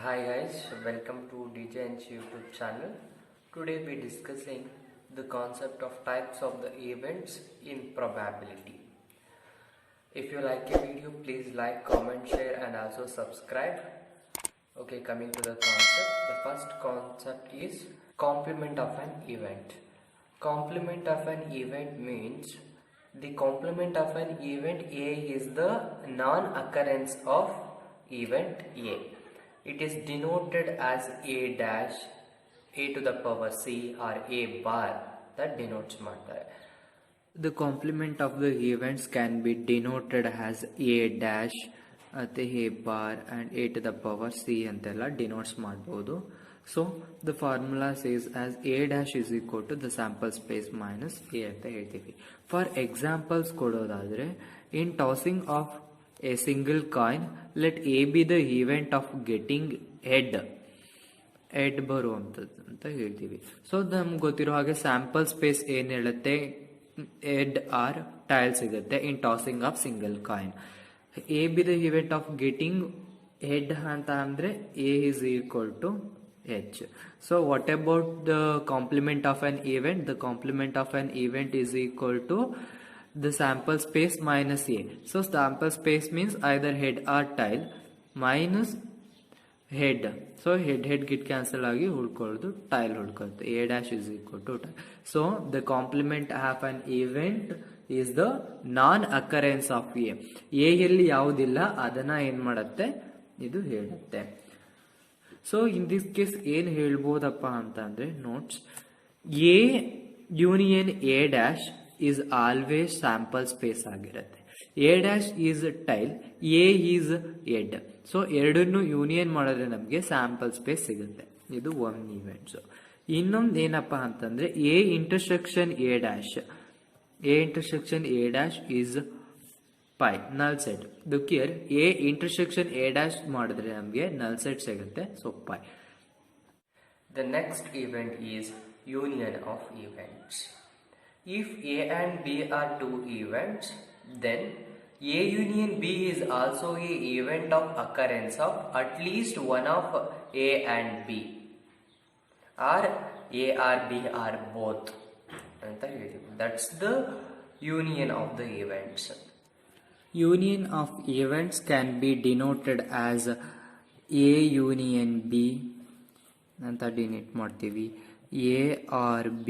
Hi guys, welcome to DJN's YouTube channel. Today we discussing the concept of types of the events in probability. If you like a video, please like, comment, share and also subscribe. Okay, coming to the concept. The first concept is complement of an event. Complement of an event means the complement of an event A is the non-occurrence of event A. It is denoted as A dash, A to the power C or A bar that denotes ಮಾಡ್ತಾರೆ. The complement of the events can be denoted as A dash ಮತ್ತು A bar and A to the power C ಅಂತೆಲ್ಲ denotes ಮಾಡ್ಬೋದು. So the formula says as A dash is equal to the sample space minus A ಅಂತ ಹೇಳ್ತೀವಿ. For examples ಕೊಡೋದಾದ್ರೆ in tossing of a single coin, let A be the event of getting head ಬರುವಂಥದ್ದು ಅಂತ ಹೇಳ್ತೀವಿ. So ನಮ್ಗೆ ಗೊತ್ತಿರೋ ಹಾಗೆ sample space ಏನು ಹೇಳುತ್ತೆ, ಹೆಡ್ ಆರ್ ಟೈಲ್ ಸಿಗುತ್ತೆ in tossing of single coin. A be the event of getting head ಅಂತ ಅಂದ್ರೆ A is equal to H. So what about the complement of an event? The complement of an event is equal to the sample space minus A. So sample space means either head or tile minus head. So head get cancel agi ಉಳ್ಕೊಳ್ಳೋದು tile ಉಳ್ಕೊಳ್ಳುತ್ತೆ. A dash is equal to tile. So the complement of an event is the non-occurrence of A. A ಯಲ್ಲಿ ಯಾವುದಿಲ್ಲ ಅದನ್ನ ಏನ್ ಮಾಡುತ್ತೆ, ಇದು ಹೇಳುತ್ತೆ. So in this case ಏನ್ ಹೇಳ್ಬೋದಪ್ಪ ಅಂತ ಅಂದ್ರೆ notes, A union A dash is always sample space ಆಗಿರುತ್ತೆ. A dash is tile, A is head. So ಎರಡನ್ನು ಯೂನಿಯನ್ ಮಾಡಿದ್ರೆ ನಮಗೆ ಸ್ಯಾಂಪಲ್ ಸ್ಪೇಸ್ ಸಿಗುತ್ತೆ. ಇದು ಒನ್ ಇವೆಂಟ್ಸ್. ಇನ್ನೊಂದು ಏನಪ್ಪಾ ಅಂತಂದ್ರೆ A intersection A dash, A intersection A dash is pi, null set. Look here, A intersection A dash ಮಾಡಿದ್ರೆ ನಮಗೆ null set ಸಿಗುತ್ತೆ. So pi. The next event is union of events. If A and B are two events, then A union B is also a event of occurrence of at least one of A and B, or A or B are both. That's the union of the events. Union of events can be denoted as A union B ಅಂತ denote ಮಾಡ್ತೀವಿ, A or B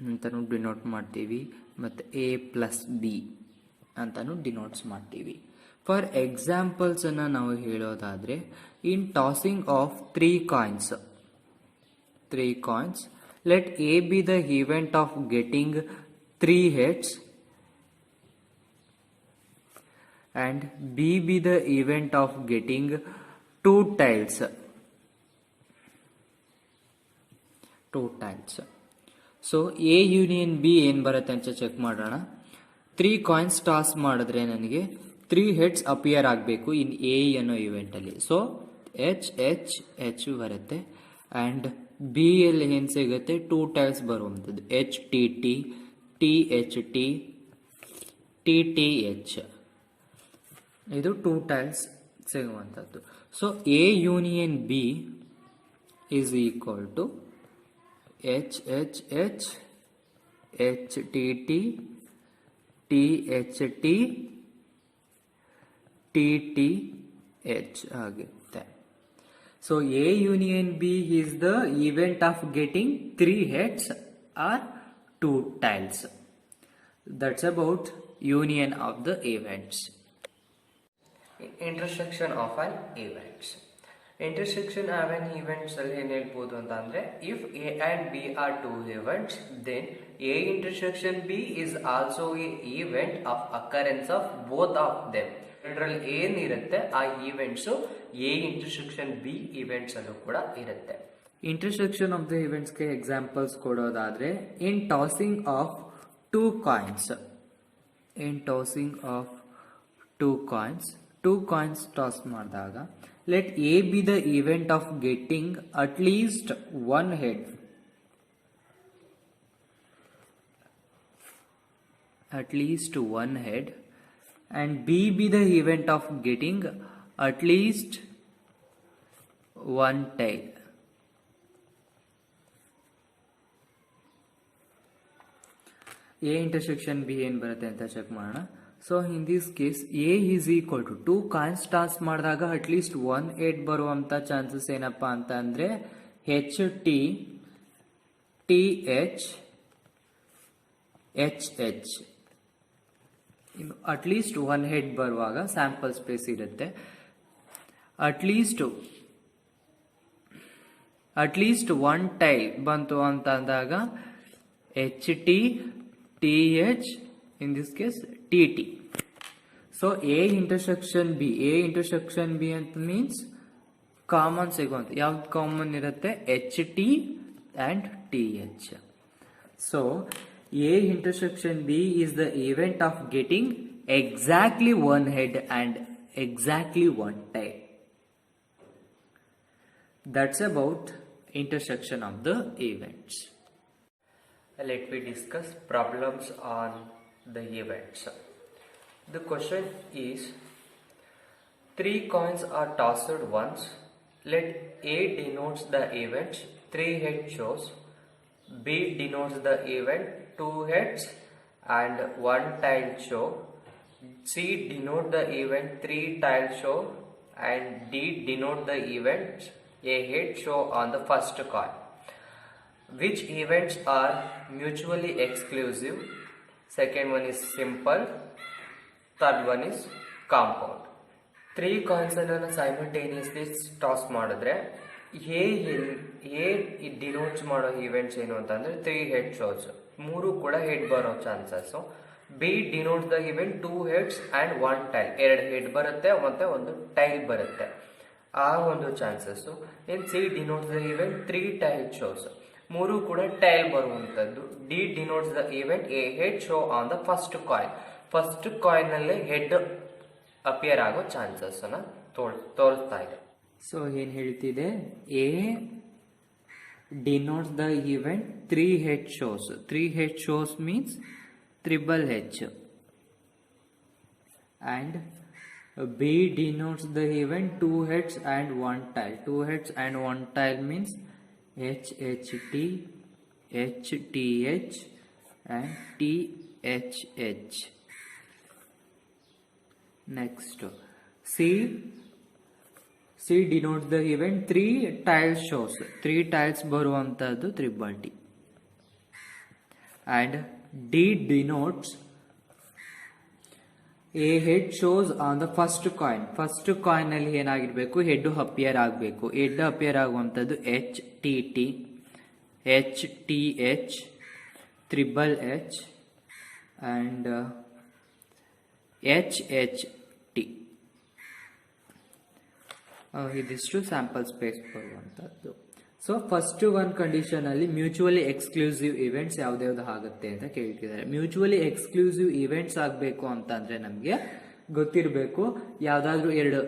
ಅಂತಾನು denote ಮಾಡ್ತೀವಿ, ಮತ್ತು A plus B ಅಂತಾನು denotes ಮಾಡ್ತೀವಿ. For examples ಅನ್ನ ನಾವು ಹೇಳೋದಾದ್ರೆ, in tossing of three coins let A be the event of getting 3 heads and B be the event of getting 2 tiles. So A union B ಏನ್ ಬರುತ್ತೆ ಅಂತ check ಮಾಡೋಣ. 3 coins toss ಮಾಡಿದ್ರೆ ನನಗೆ 3 ಹೆಡ್ಸ್ ಅಪಿಯರ್ ಆಗಬೇಕು ಇನ್ ಎ ಅನ್ನೋ event ಅಲ್ಲಿ. So H H H ಬರುತ್ತೆ ಅಂಡ್ ಬಿ ಅಲ್ಲಿ ಏನ್ ಸಿಗುತ್ತೆ, 2 ಟೈಲ್ಸ್ ಬರುವಂಥದ್ದು, H T T, T H T, T T H, ಇದು 2 ಟೈಲ್ಸ್ ಸಿಗುವಂಥದ್ದು. So A union B is equal to H H H, H T T, T H T, T T H ಆಗುತ್ತೆ. So A union B is the event of getting 3 heads or 2 tiles. That's about union of the events. Intersection of an events. Intersection of an events ಅಲ್ಲಿ ಏನ್ ಹೇಳ್ಬೋದು ಅಂತ ಅಂದ್ರೆ, if A and B are two events, then A intersection B is also a event of occurrence of both of them. ಇದರಲ್ಲಿ ಏನಿರುತ್ತೆ ಆ events A intersection B events ಅಲ್ಲೂ ಕೂಡ ಇರುತ್ತೆ. ಇಂಟರ್ಸೆಕ್ಷನ್ ಆಫ್ ದ ಇವೆಂಟ್ಸ್ ಗೆ ಎಕ್ಸಾಂಪಲ್ಸ್ ಕೊಡೋದಾದ್ರೆ, in tossing of 2 coins, in tossing of 2 coins toss ಮಾಡಿದಾಗ let A be the event of getting at least 1 head, and B be the event of getting at least one tail. A intersection B ಏನು ಬರುತ್ತೆ ಅಂತ check ಮಾಡೋಣ. So in this case A is equal to 2 coins toss ಮಾಡಿದಾಗ at least 1 8 ಬರುವಂತ chances ಏನಪ್ಪಾ ಅಂತ ಅಂದ್ರೆ HT TH HH. At least 1 head ಬರುವಾಗ ಸ್ಯಾಂಪಲ್ ಸ್ಪೇಸ್ ಇರುತ್ತೆ. ಅಟ್ಲೀಸ್ಟ್ 1 ಟೈಲ್ ಬಂತು ಅಂತ ಅಂದಾಗ HT TH, in this case TT. So A intersection B ಅಂತ means ಕಾಮನ್ ಸಿಗುವಂತ ಯಾವ್ದು ಕಾಮನ್ ಇರುತ್ತೆ HT and TH. So A intersection B is the event of getting exactly one head and exactly one tail. That's about intersection of the events. Let me discuss problems on the events. The question is, 3 coins are tossed once. Let A denotes the event 3 heads shows, B denotes the event 2 heads and 1 tail show, C denote the event 3 tail show and D denote the event a head show on the first coin. Which events are mutually exclusive? Second one is simple. Third one is compound. 3 coins ಅನ್ನು simultaneously toss ಮಾಡಿದ್ರೆ A denotes ಮಾಡೋ events ಏನು ಅಂತಂದ್ರೆ 3 head shows, 3 ಕೂಡ head ಬರೋ chances. B denotes the event 2 heads and 1 tail, 2 head ಬರುತ್ತೆ ಮತ್ತೆ 1 tail ಬರುತ್ತೆ, ಆ ಒಂದು chances. In C denotes the event 3 tail shows, 3 ಕೂಡ ಟೈಲ್ ಬರುವಂತದ್ದು. D denotes the event a head show on the first coin, first coin ನಲ್ಲಿ head appear ಆಗೋ chances ಅನ್ನ ತೋರಿಸ್ತಾ ಇದೆ. ಸೊ ಏನ್ ಹೇಳ್ತಿದೆ, A denotes the event 3 head shows. 3 head shows means triple H. And B denotes the event 2 heads and 1 tail. 2 heads and 1 tail means HHT, HTH and THH. Next, C denotes the event 3 tiles shows. 3 tiles ಬರುವಂತದ್ದು triple T. And D denotes a head shows on the first coin. First coin ಅಲ್ಲಿ ಏನಾಗಿರ್ಬೇಕು, head appear ಆಗಬೇಕು. Head appear ಆಗುವಂತದ್ದು HTT, HTH, triple H and HHT. ಇದಿಷ್ಟು sample space ಬರುವಂತದ್ದು. So first one condition ಅಲ್ಲಿ mutually exclusive events ಯಾವ್ದ್ಯಾವ್ದು ಆಗುತ್ತೆ ಅಂತ ಕೇಳ್ತಿದ್ದಾರೆ. ಮ್ಯೂಚುವಲಿ ಎಕ್ಸ್ಕ್ಲೂಸಿವ್ ಇವೆಂಟ್ಸ್ ಆಗಬೇಕು ಅಂತಂದ್ರೆ ನಮ್ಗೆ ಗೊತ್ತಿರಬೇಕು, ಯಾವ್ದಾದ್ರು 2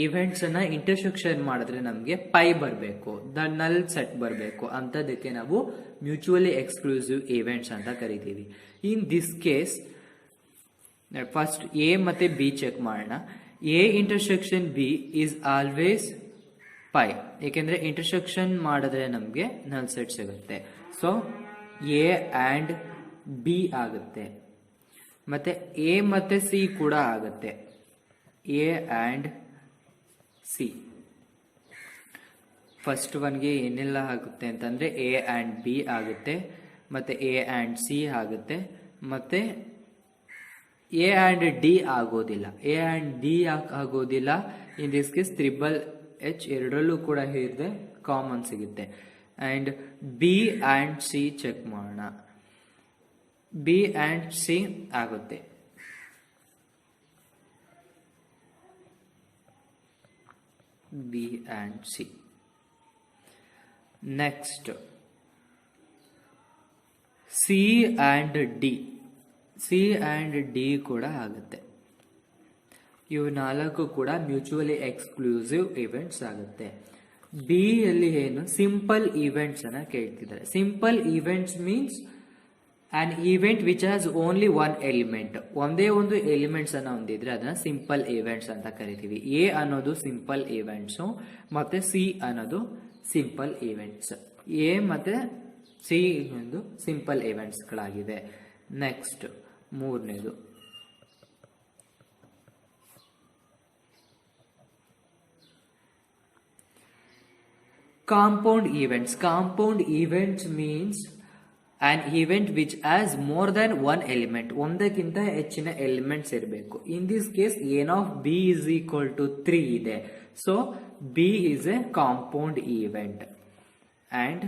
ಇವೆಂಟ್ಸ್ ಅನ್ನ ಇಂಟರ್ಸೆಕ್ಷನ್ ಮಾಡಿದ್ರೆ ನಮ್ಗೆ ಪೈ ಬರಬೇಕು, ದ ನಲ್ ಸೆಟ್ ಬರಬೇಕು, ಅಂತದಕ್ಕೆ ನಾವು ಮ್ಯೂಚುವಲಿ ಎಕ್ಸ್ಕ್ಲೂಸಿವ್ ಇವೆಂಟ್ಸ್ ಅಂತ ಕರಿತೀವಿ. ಇನ್ ದಿಸ್ ಕೇಸ್ ಫಸ್ಟ್ ಎ ಮತ್ತೆ ಬಿ ಚೆಕ್ ಮಾಡೋಣ. A intersection B is always pi, ಏಕೆಂದ್ರೆ ಇಂಟರ್ಸೆಕ್ಷನ್ ಮಾಡಿದ್ರೆ ನಮಗೆ ನಲ್ ಸೆಟ್ ಸಿಗುತ್ತೆ. ಸೊ A and B ಆಗುತ್ತೆ, ಮತ್ತೆ A ಮತ್ತೆ C ಕೂಡ ಆಗುತ್ತೆ, A and C. ಫಸ್ಟ್ ಒನ್ಗೆ ಏನೆಲ್ಲ ಆಗುತ್ತೆ ಅಂತಂದ್ರೆ A and B ಆಗುತ್ತೆ, ಮತ್ತೆ A and C ಆಗುತ್ತೆ, ಮತ್ತೆ A and D ಆಗೋದಿಲ್ಲ. A and D ಆಗೋದಿಲ್ಲ. In this case triple H ಎರಡರಲ್ಲೂ ಕೂಡ ಇದೆ, ಕಾಮನ್ ಸಿಗುತ್ತೆ. And B and C check ಮಾಡೋಣ. B and C ಆಗುತ್ತೆ. B and C. Next C and D. C and D ಕೂಡ ಆಗುತ್ತೆ. ಇವು 4 ಕೂಡ ಮ್ಯೂಚುವಲಿ ಎಕ್ಸ್ಕ್ಲೂಸಿವ್ ಇವೆಂಟ್ಸ್ ಆಗುತ್ತೆ. ಬಿ ಅಲ್ಲಿ ಏನು ಸಿಂಪಲ್ ಇವೆಂಟ್ಸ್ ಅನ್ನ ಕೇಳ್ತಿದ್ದಾರೆ. Simple events means on event which has only one element, ಒಂದೇ ಒಂದು ಎಲಿಮೆಂಟ್ಸ್ ಅನ್ನ ಹೊಂದಿದ್ರೆ ಅದನ್ನ ಸಿಂಪಲ್ ಈವೆಂಟ್ಸ್ ಅಂತ ಕರಿತೀವಿ. ಎ ಅನ್ನೋದು ಸಿಂಪಲ್ ಈವೆಂಟ್ಸ್ ಮತ್ತೆ ಸಿ ಅನ್ನೋದು ಸಿಂಪಲ್ ಈವೆಂಟ್ಸ್. ಎ ಮತ್ತೆ ಸಿ ಒಂದು ಸಿಂಪಲ್ ಈವೆಂಟ್ಸ್ ಗಳಾಗಿವೆ. ನೆಕ್ಸ್ಟ್ ಮೂರನೇದು compound events. Compound events means an event which has more than one element. ಒಂದಕ್ಕಿಂತ ಹೆಚ್ಚಿನ ಎಲಿಮೆಂಟ್ಸ್ ಇರಬೇಕು. ಇನ್ this case n of b is equal to 3 ಇದೆ. So b is a compound event. And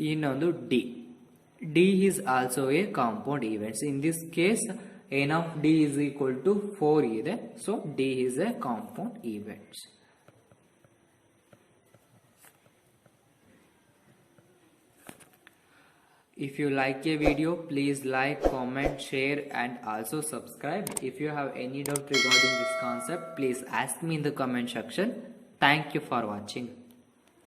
ಇನ್ನೊಂದು d. d is also a compound event. In this case n of d is equal to 4 ಇದೆ. So d is a compound event. If you like a video, please like, comment, share and also subscribe. If you have any doubt regarding this concept, please ask me in the comment section. Thank you for watching.